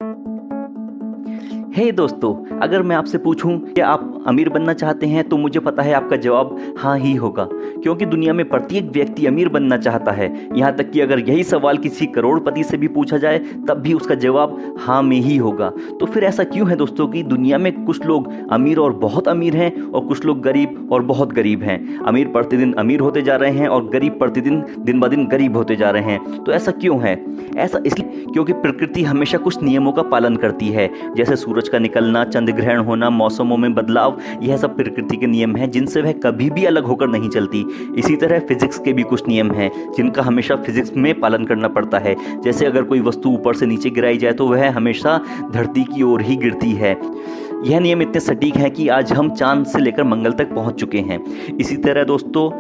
हे दोस्तों, अगर मैं आपसे पूछूं कि आप अमीर बनना चाहते हैं तो मुझे पता है आपका जवाब हाँ ही होगा, क्योंकि दुनिया में प्रत्येक व्यक्ति अमीर बनना चाहता है। यहाँ तक कि अगर यही सवाल किसी करोड़पति से भी पूछा जाए तब भी उसका जवाब हाँ में ही होगा। तो फिर ऐसा क्यों है दोस्तों कि दुनिया में कुछ लोग अमीर और बहुत अमीर हैं और कुछ लोग गरीब और बहुत गरीब हैं। अमीर प्रतिदिन अमीर होते जा रहे हैं और गरीब प्रतिदिन दिन ब दिन गरीब होते जा रहे हैं। तो ऐसा क्यों है? ऐसा इसलिए क्योंकि प्रकृति हमेशा कुछ नियमों का पालन करती है, जैसे सूरज का निकलना, चंद्र ग्रहण होना, मौसमों में बदलाव। यह सब प्रकृति के नियम हैं जिनसे वह कभी भी अलग होकर नहीं चलती। इसी तरह फिजिक्स के भी कुछ नियम हैं जिनका हमेशा फिजिक्स में पालन करना पड़ता है। जैसे अगर कोई वस्तु ऊपर से नीचे गिराई जाए तो वह हमेशा धरती की ओर ही गिरती है। यह नियम इतने सटीक हैं कि आज हम चांद से लेकर मंगल तक पहुंच चुके हैं। इसी तरह दोस्तों,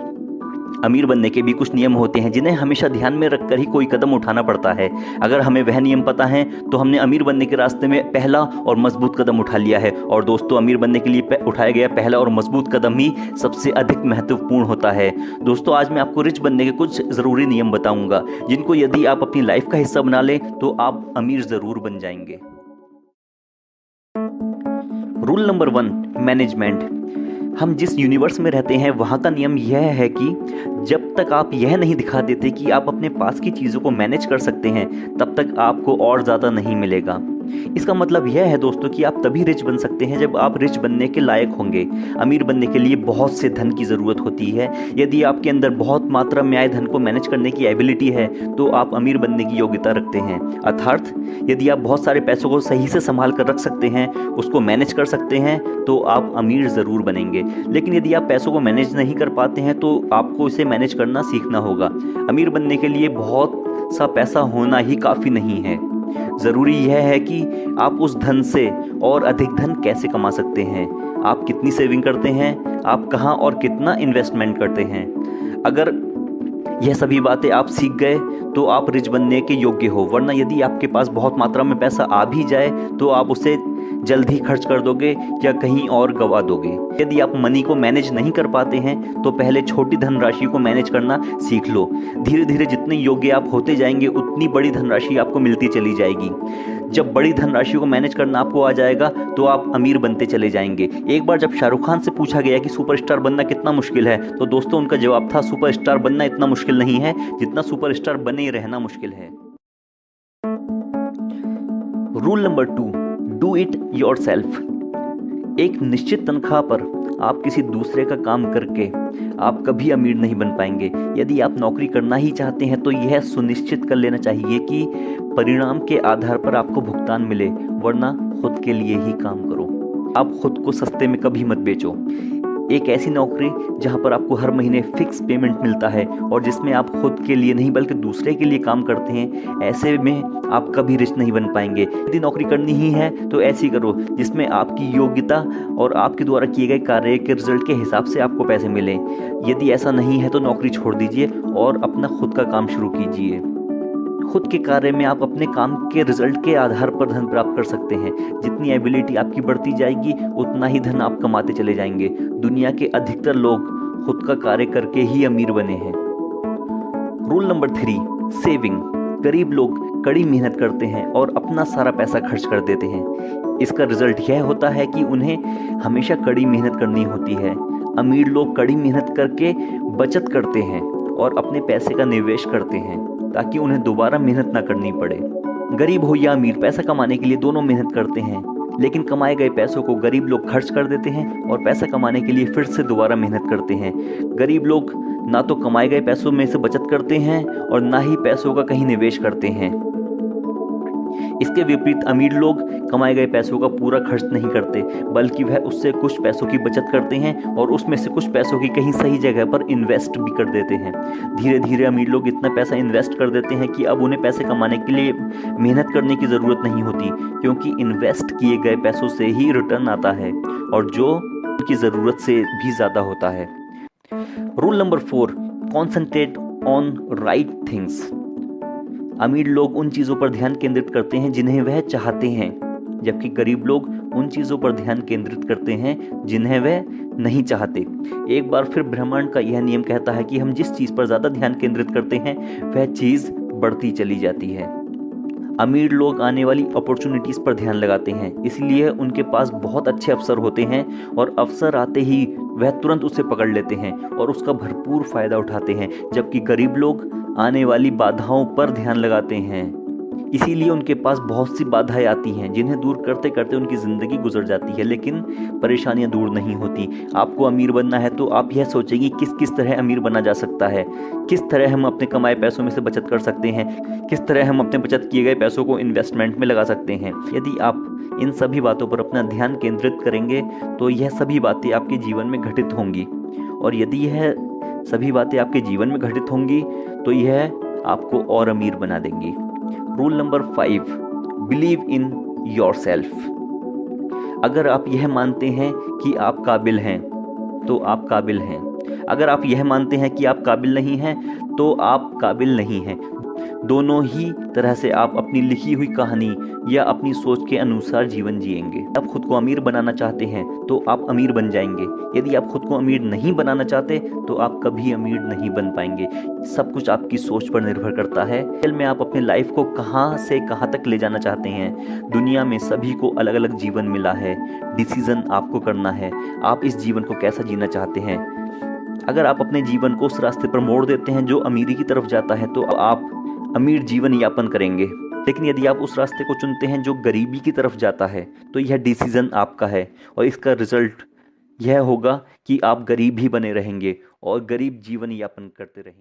अमीर बनने के भी कुछ नियम होते हैं जिन्हें हमेशा ध्यान में रखकर ही कोई कदम उठाना पड़ता है। अगर हमें वह नियम पता है तो हमने अमीर बनने के रास्ते में पहला और मजबूत कदम उठा लिया है। और दोस्तों, अमीर बनने के लिए उठाया गया पहला और मजबूत कदम ही सबसे अधिक महत्वपूर्ण होता है। दोस्तों, आज मैं आपको रिच बनने के कुछ ज़रूरी नियम बताऊंगा जिनको यदि आप अपनी लाइफ का हिस्सा बना लें तो आप अमीर ज़रूर बन जाएंगे। Rule number 1, management. हम जिस यूनिवर्स में रहते हैं वहाँ का नियम यह है कि जब तक आप यह नहीं दिखा देते कि आप अपने पास की चीज़ों को मैनेज कर सकते हैं तब तक आपको और ज़्यादा नहीं मिलेगा। इसका मतलब यह है दोस्तों कि आप तभी रिच बन सकते हैं जब आप रिच बनने के लायक होंगे। अमीर बनने के लिए बहुत से धन की ज़रूरत होती है। यदि आपके अंदर बहुत मात्रा में आए धन को मैनेज करने की एबिलिटी है तो आप अमीर बनने की योग्यता रखते हैं। अर्थात यदि आप बहुत सारे पैसों को सही से संभाल कर रख सकते हैं, उसको मैनेज कर सकते हैं, तो आप अमीर ज़रूर बनेंगे। लेकिन यदि आप पैसों को मैनेज नहीं कर पाते हैं तो आपको इसे मैनेज करना सीखना होगा। अमीर बनने के लिए बहुत सा पैसा होना ही काफ़ी नहीं है। ज़रूरी यह है कि आप उस धन से और अधिक धन कैसे कमा सकते हैं, आप कितनी सेविंग करते हैं, आप कहाँ और कितना इन्वेस्टमेंट करते हैं। अगर यह सभी बातें आप सीख गए तो आप रिच बनने के योग्य हो। वरना यदि आपके पास बहुत मात्रा में पैसा आ भी जाए तो आप उसे जल्द ही खर्च कर दोगे या कहीं और गवा दोगे। यदि आप मनी को मैनेज नहीं कर पाते हैं तो पहले छोटी धनराशि को मैनेज करना सीख लो। धीरे धीरे जितने योग्य आप होते जाएंगे उतनी बड़ी धनराशि आपको मिलती चली जाएगी। जब बड़ी धनराशि को मैनेज करना आपको आ जाएगा तो आप अमीर बनते चले जाएंगे। एक बार जब शाहरुख खान से पूछा गया कि सुपरस्टार बनना कितना मुश्किल है तो दोस्तों उनका जवाब था, सुपरस्टार बनना इतना मुश्किल नहीं है जितना सुपरस्टार बने रहना मुश्किल है। Rule number 2, do it yourself. एक निश्चित तनख्वाह पर आप किसी दूसरे का काम करके आप कभी अमीर नहीं बन पाएंगे। यदि आप नौकरी करना ही चाहते हैं तो यह सुनिश्चित कर लेना चाहिए कि परिणाम के आधार पर आपको भुगतान मिले, वरना खुद के लिए ही काम करो। आप खुद को सस्ते में कभी मत बेचो। एक ऐसी नौकरी जहां पर आपको हर महीने फिक्स पेमेंट मिलता है और जिसमें आप खुद के लिए नहीं बल्कि दूसरे के लिए काम करते हैं, ऐसे में आप कभी रिच नहीं बन पाएंगे। यदि नौकरी करनी ही है तो ऐसी करो जिसमें आपकी योग्यता और आपके द्वारा किए गए कार्य के रिजल्ट के हिसाब से आपको पैसे मिले। यदि ऐसा नहीं है तो नौकरी छोड़ दीजिए और अपना खुद का काम शुरू कीजिए। खुद के कार्य में आप अपने काम के रिजल्ट के आधार पर धन प्राप्त कर सकते हैं। जितनी एबिलिटी आपकी बढ़ती जाएगी उतना ही धन आप कमाते चले जाएंगे। दुनिया के अधिकतर लोग खुद का कार्य करके ही अमीर बने हैं। Rule number 3, saving. गरीब लोग कड़ी मेहनत करते हैं और अपना सारा पैसा खर्च कर देते हैं। इसका रिजल्ट यह होता है कि उन्हें हमेशा कड़ी मेहनत करनी होती है। अमीर लोग कड़ी मेहनत करके बचत करते हैं और अपने पैसे का निवेश करते हैं ताकि उन्हें दोबारा मेहनत ना करनी पड़े। गरीब हो या अमीर, पैसा कमाने के लिए दोनों मेहनत करते हैं, लेकिन कमाए गए पैसों को गरीब लोग खर्च कर देते हैं और पैसा कमाने के लिए फिर से दोबारा मेहनत करते हैं। गरीब लोग ना तो कमाए गए पैसों में से बचत करते हैं और ना ही पैसों का कहीं निवेश करते हैं। इसके विपरीत अमीर लोग कमाए गए पैसों का पूरा खर्च नहीं करते, बल्कि वह उससे कुछ पैसों की बचत करते हैं और उसमें से कुछ पैसों की कहीं सही जगह पर इन्वेस्ट भी कर देते हैं। धीरे धीरे अमीर लोग इतना पैसा इन्वेस्ट कर देते हैं कि अब उन्हें पैसे कमाने के लिए मेहनत करने की ज़रूरत नहीं होती, क्योंकि इन्वेस्ट किए गए पैसों से ही रिटर्न आता है और जो उनकी ज़रूरत से भी ज़्यादा होता है। Rule number 4, concentrate on right things. अमीर लोग उन चीज़ों पर ध्यान केंद्रित करते हैं जिन्हें वह चाहते हैं, जबकि गरीब लोग उन चीज़ों पर ध्यान केंद्रित करते हैं जिन्हें वह नहीं चाहते। एक बार फिर ब्रह्मांड का यह नियम कहता है कि हम जिस चीज़ पर ज़्यादा ध्यान केंद्रित करते हैं वह चीज़ बढ़ती चली जाती है। अमीर लोग आने वाली अपॉर्चुनिटीज़ पर ध्यान लगाते हैं, इसलिए उनके पास बहुत अच्छे अवसर होते हैं और अवसर आते ही वह तुरंत उसे पकड़ लेते हैं और उसका भरपूर फ़ायदा उठाते हैं। जबकि गरीब लोग आने वाली बाधाओं पर ध्यान लगाते हैं, इसीलिए उनके पास बहुत सी बाधाएं आती हैं जिन्हें दूर करते करते उनकी ज़िंदगी गुजर जाती है, लेकिन परेशानियां दूर नहीं होती। आपको अमीर बनना है तो आप यह सोचेंगे किस किस तरह अमीर बना जा सकता है, किस तरह हम अपने कमाए पैसों में से बचत कर सकते हैं, किस तरह हम अपने बचत किए गए पैसों को इन्वेस्टमेंट में लगा सकते हैं। यदि आप इन सभी बातों पर अपना ध्यान केंद्रित करेंगे तो यह सभी बातें आपके जीवन में घटित होंगी, और यदि यह सभी बातें आपके जीवन में घटित होंगी तो यह आपको और अमीर बना देंगी। Rule number 5, believe in your self. अगर आप यह मानते हैं कि आप काबिल हैं तो आप काबिल हैं, अगर आप यह मानते हैं कि आप काबिल नहीं हैं तो आप काबिल नहीं हैं। दोनों ही तरह से आप अपनी लिखी हुई कहानी या अपनी सोच के अनुसार जीवन जिएंगे। आप खुद को अमीर बनाना चाहते हैं तो आप अमीर बन जाएंगे, यदि आप खुद को अमीर नहीं बनाना चाहते तो आप कभी अमीर नहीं बन पाएंगे। सब कुछ आपकी सोच पर निर्भर करता है। खेल में आप अपने लाइफ को कहां से कहां तक ले जाना चाहते हैं। दुनिया में सभी को अलग अलग जीवन मिला है, डिसीजन आपको करना है, आप इस जीवन को कैसा जीना चाहते हैं। अगर आप अपने जीवन को उस रास्ते पर मोड़ देते हैं जो अमीरी की तरफ जाता है तो आप अमीर जीवन यापन करेंगे, लेकिन यदि आप उस रास्ते को चुनते हैं जो गरीबी की तरफ जाता है तो यह डिसीजन आपका है, और इसका रिजल्ट यह होगा कि आप गरीब ही बने रहेंगे और गरीब जीवन यापन करते रहेंगे।